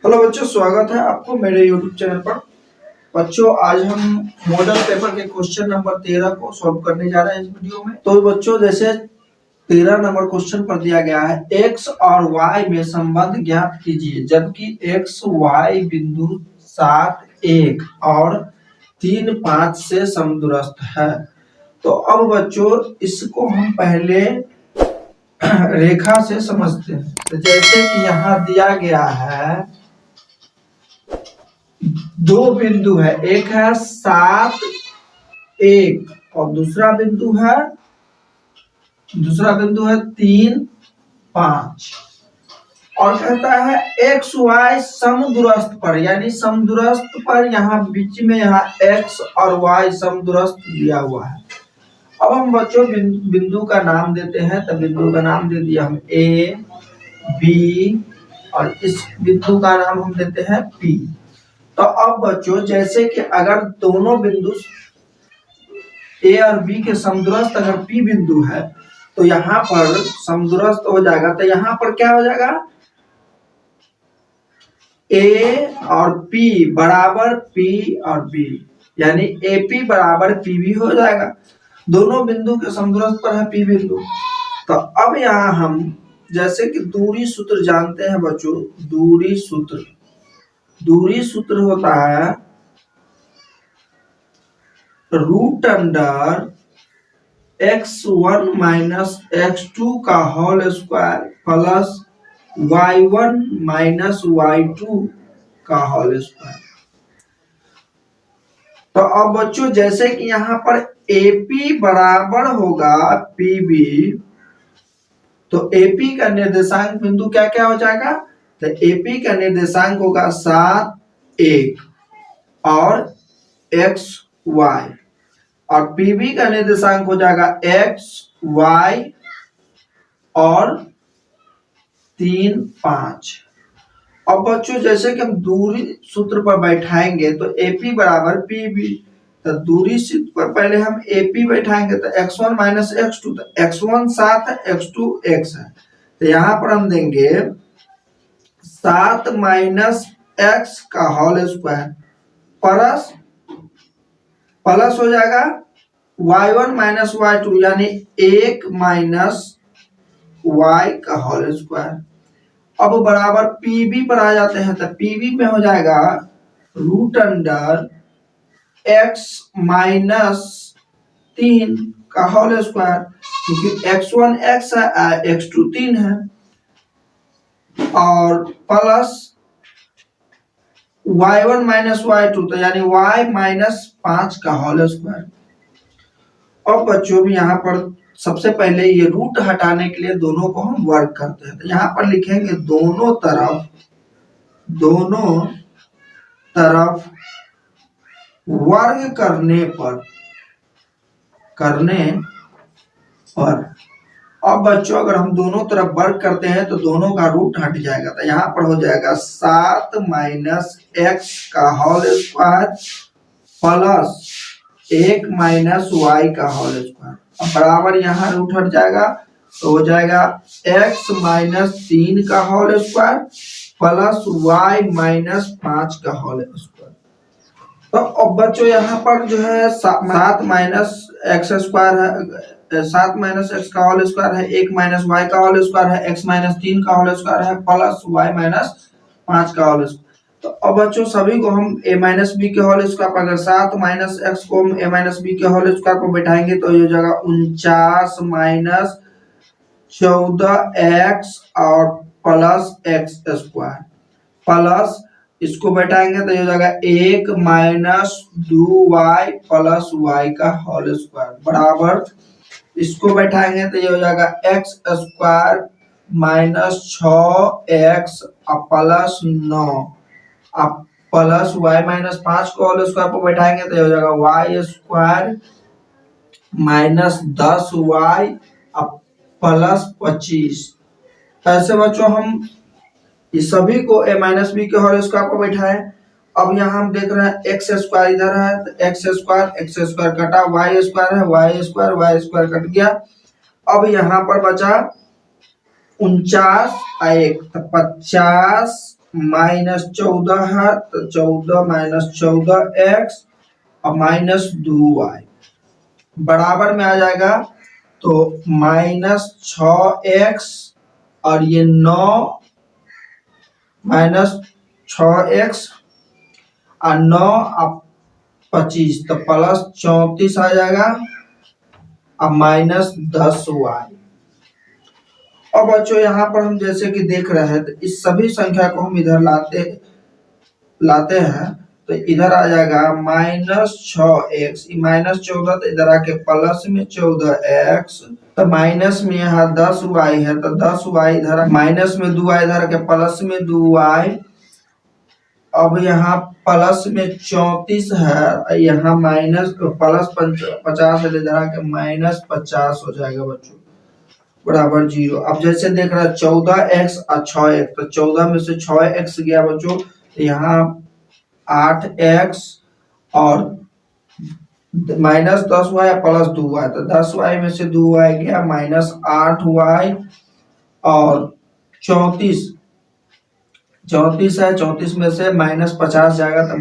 Hello बच्चों, स्वागत है आपको मेरे YouTube चैनल पर। बच्चों, आज हम मॉडल पेपर के क्वेश्चन नंबर 13 को सॉल्व करने जा रहे हैं इस वीडियो में। तो बच्चों, जैसे 13 नंबर क्वेश्चन पर दिया गया है, x और y में संबंध ज्ञात कीजिए जबकि x y बिंदु 7 1 और 3 5 से समदूरस्थ है। तो अब बच्चों, इसको हम पहले रेखा से समझते हैं। तो जैसे कि यहाँ दिया गया है, दो बिंदु है, एक है 7 1 और दूसरा बिंदु है 3 5 और कहता है एक्स वाई समदूरस्थ पर, यानी समदूरस्थ पर यहाँ बीच में यहाँ एक्स और वाई समदूरस्थ दिया हुआ है। अब हम बच्चों बिंदु का नाम देते हैं। तो बिंदु का नाम दे दिया हम ए बी और इस बिंदु का नाम हम देते हैं पी। तो अब बच्चों, जैसे कि अगर दोनों बिंदु ए और बी के समदूरस्थ अगर पी बिंदु है तो यहाँ पर समदूरस्थ हो जाएगा। तो यहाँ पर क्या हो जाएगा, ए और पी बराबर पी और बी, यानी ए पी बराबर पी बी हो जाएगा। दोनों बिंदु के समदूरस्थ पर है पी बिंदु। तो अब यहाँ हम जैसे कि दूरी सूत्र जानते हैं बच्चों, दूरी सूत्र होता है root under x1 minus x2 का whole square plus y1 minus y2 का होल स्क्वायर। तो अब बच्चों, जैसे कि यहाँ पर AP बराबर होगा PB, तो AP का निर्देशांक बिंदु क्या क्या हो जाएगा। तो AP का निर्देशांक होगा 7 1 और XY और PB का निर्देशांक हो जाएगा XY और 3 5। अब बच्चों, जैसे कि हम दूरी सूत्र पर बैठाएंगे तो AP बराबर PB, तो दूरी सूत्र पर पहले हम AP बैठाएंगे तो x1 माइनस x2, तो x1 7 है, x2 x है। तो यहाँ पर हम देंगे 7 माइनस x का होल स्क्वायर प्लस हो जाएगा y1 माइनस y2, यानी 1 माइनस y का होल स्क्वायर। अब बराबर PB पर आ जाते हैं। तो PB में हो जाएगा रूट अंडर x माइनस 3 का होल स्क्वायर, क्योंकि x1 x है, x2 3 है, और प्लस y1 माइनस y2, तो यानी y माइनस 5 का होल स्क्वायर। अब बच्चों भी यहाँ पर सबसे पहले ये रूट हटाने के लिए दोनों को हम वर्ग करते हैं। तो यहाँ पर लिखेंगे दोनों तरफ वर्ग करने पर अब बच्चों, अगर हम दोनों तरफ वर्ग करते हैं तो दोनों का रूट हट जाएगा। तो यहाँ पर हो जाएगा 7 माइनस x का whole square plus 1 minus y का होल स्क्वायर। अब बराबर यहाँ रूट हट जाएगा तो हो जाएगा x माइनस 3 का whole square plus y minus 5 का होल स्क्वायर। तो अब बच्चों, यहाँ पर जो है 7 माइनस एक्स स्क्वायर है, 7 माइनस एक्स का होल स्क्वायर है, 1 माइनस वाई का होल स्क्वायर है, x माइनस 3 का होल स्क्वायर है प्लस y माइनस 5 का होल स्क्वायर। तो अब बच्चों, सभी को हम a माइनस बी के होल स्क्वायर पर, अगर 7 माइनस एक्स को हम a माइनस बी के होल स्क्वायर पर बैठाएंगे तो ये हो जाएगा 49 माइनस 14x और प्लस एक्स स्क्वायर, प्लस इसको बैठाएंगे तो ये हो जाएगा 1 माइनस 2y प्लस y का होल स्क्वायर बराबर, इसको बैठाएंगे तो ये हो जाएगा x square minus 6x plus 9 अब प्लस y माइनस 5 को होल स्क्वायर पर बैठाएंगे तो ये हो जाएगा y स्क्वायर माइनस 10y अब प्लस 25। ऐसे बच्चों, हम इस सभी को a माइनस बी के होल स्क्वायर पर बैठाए। अब यहाँ हम देख रहे हैं एक्स स्क्वायर इधर है, तो एक्स स्क्वायर कटा, वाई स्क्वायर है, वाई स्क्वायर कट गया। अब यहाँ पर बचा 49 1 तो 50 -14 है तो 14 -14x और -2y बराबर में आ जाएगा। तो -6x और ये 9 -6x और 9 और 25 तो +34 आ जाएगा और -10y। अब बच्चों यहाँ पर हम जैसे कि देख रहे हैं तो इस सभी संख्या को हम इधर लाते हैं तो इधर आ जाएगा -6x -14 तो इधर आके प्लस में 14x तो माइनस में यहाँ 10y है तो 10y इधर माइनस में 2y इधर आके प्लस में 2y। अब यहाँ प्लस में 34 है यहाँ माइनस प्लस 50 है इधर आके -50 हो जाएगा बच्चों बराबर 0। अब जैसे देख रहा है 14x और 6x तो 14 में से 6x गया बच्चों तो यहाँ 8x और -10y प्लस 2y तो 10y में से 2y गया -8y और 34 है 34 में से -50 जाएगा तो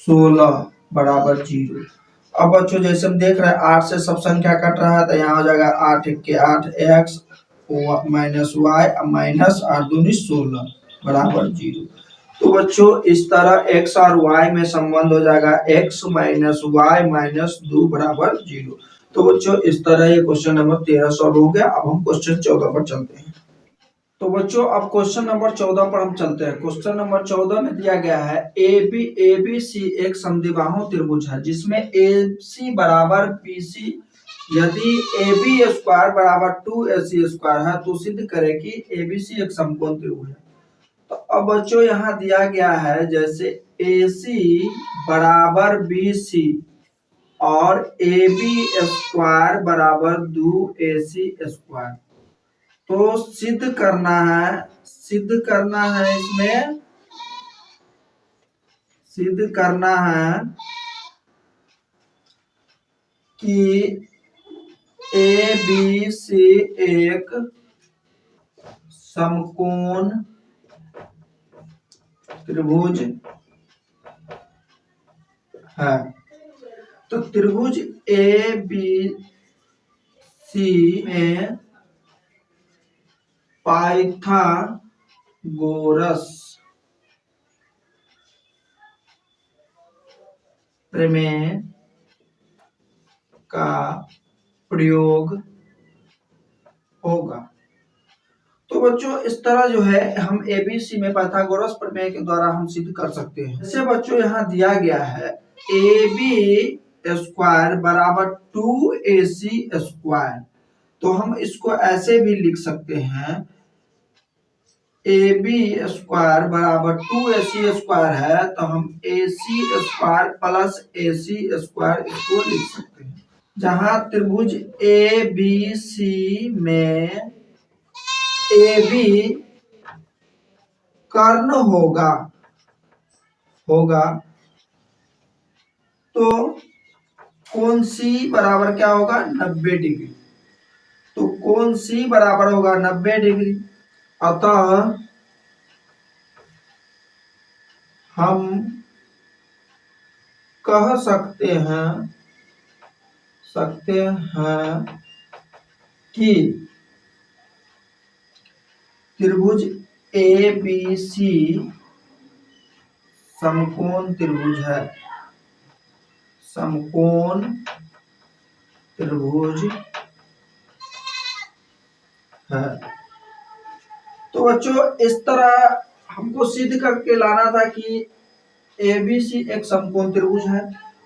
-16 बराबर 0। अब बच्चों जैसे हम देख रहे हैं 8 से सब संख्या कट रहा है तो यहाँ हो जाएगा 8 के 8x -y माइनस 8 दूनी 16 बराबर 0। तो बच्चों इस तरह x और y में संबंध हो जाएगा x -y -2 बराबर 0। तो बच्चों इस तरह ये क्वेश्चन नंबर 13 सॉल्व हो गया। अब हम क्वेश्चन 14 पर चलते हैं। तो बच्चों अब क्वेश्चन नंबर 14 पर हम चलते हैं। क्वेश्चन नंबर 14 में दिया गया है ABC एक समद्विबाहु त्रिभुज है जिसमें AC बराबर BC यदि AB स्क्वायर बराबर 2AC स्क्वायर है तो सिद्ध करें कि ABC एक समकोण त्रिभुज है। तो अब बच्चों यहाँ दिया गया है जैसे AC बराबर BC और AB स्क्वायर बराबर 2AC स्क्वायर तो सिद्ध करना है इसमें सिद्ध करना है कि ABC एक समकोण त्रिभुज है। तो त्रिभुज ABC में पाइथागोरस प्रमेय का प्रयोग होगा। तो बच्चों इस तरह जो है हम ABC में पाइथागोरस प्रमेय के द्वारा हम सिद्ध कर सकते हैं। जैसे बच्चों यहाँ दिया गया है AB स्क्वायर बराबर 2AC स्क्वायर तो हम इसको ऐसे भी लिख सकते हैं AB स्क्वायर बराबर 2AC स्क्वायर है तो हम AC square plus AC square इसको लिख सकते हैं। जहां त्रिभुज ABC में AB कर्ण होगा तो कोण C बराबर क्या होगा 90 डिग्री। तो कोण C बराबर होगा 90 डिग्री। अतः हम कह सकते हैं कि त्रिभुज ABC समकोण त्रिभुज है। तो बच्चों इस तरह हमको सिद्ध करके लाना था कि ABC एक समकोण त्रिभुज है।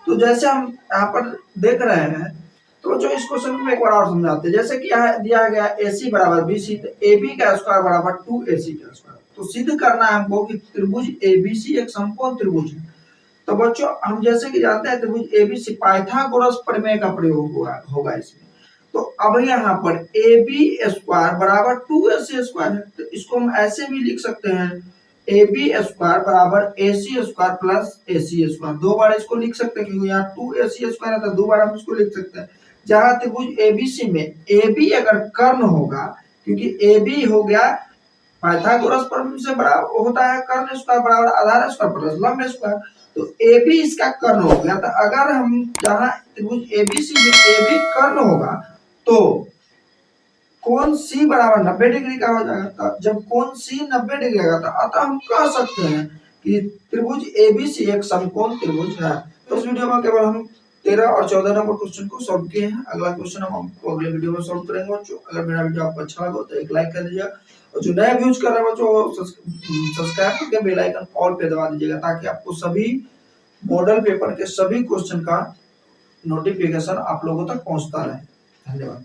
तो जैसे हम यहाँ पर देख रहे हैं तो जो इस क्वेश्चन में एक बार और समझाते हैं। जैसे कि यहाँ दिया गया AC बराबर BC तो AB का स्क्वायर बराबर 2AC का स्क्वायर तो सिद्ध करना है हमको कि त्रिभुज ABC एक समकोण त्रिभुज है। तो बच्चों हम जैसे कि जानते हैं त्रिभुज ABC पाइथागोरस प्रमेय का प्रयोग होगा इसमें। तो अब यहाँ पर AB स्क्वायर बराबर 2AC स्क्वायर है तो इसको हम ऐसे भी लिख सकते हैं AB स्क्वायर बराबर AC square plus AC square. दो बार इसको लिख सकते हैं क्योंकि यहाँ 2AC स्क्वायर है तो दो बार हम इसको लिख सकते हैं। जहां त्रिभुज ABC में AB अगर कर्ण होगा क्योंकि AB हो गया पाइथागोरस प्रमेय से बड़ा होता है कर्ण स्क्वायर बराबर आधार स्क्वायर प्लस लंब स्क्वायर। तो AB इसका कर्ण हो गया। तो अगर हम जहां त्रिभुज ABC में AB कर्ण होगा तो कोण C बराबर 90 डिग्री का हो जाएगा। जब कोण C 90 डिग्री का तो अतः हम कह सकते हैं कि त्रिभुज ABC एक समकोण त्रिभुज है। तो इस वीडियो में केवल हम 13 और 14 नंबर क्वेश्चन को सॉल्व किए हैं। अगला क्वेश्चन हम आपको अगले वीडियो में सॉल्व करेंगे बच्चों। अगर मेरा वीडियो आपको अच्छा लगा तो एक लाइक कर दीजिएगा और जो नया व्यूज कर रहे हैं बच्चों सब्सक्राइब करके बेल आइकन ऑल पे दबा दीजिएगा ताकि आपको सभी मॉडल पेपर के सभी क्वेश्चन का नोटिफिकेशन आप लोगों तक पहुंचता रहे। धन्यवाद।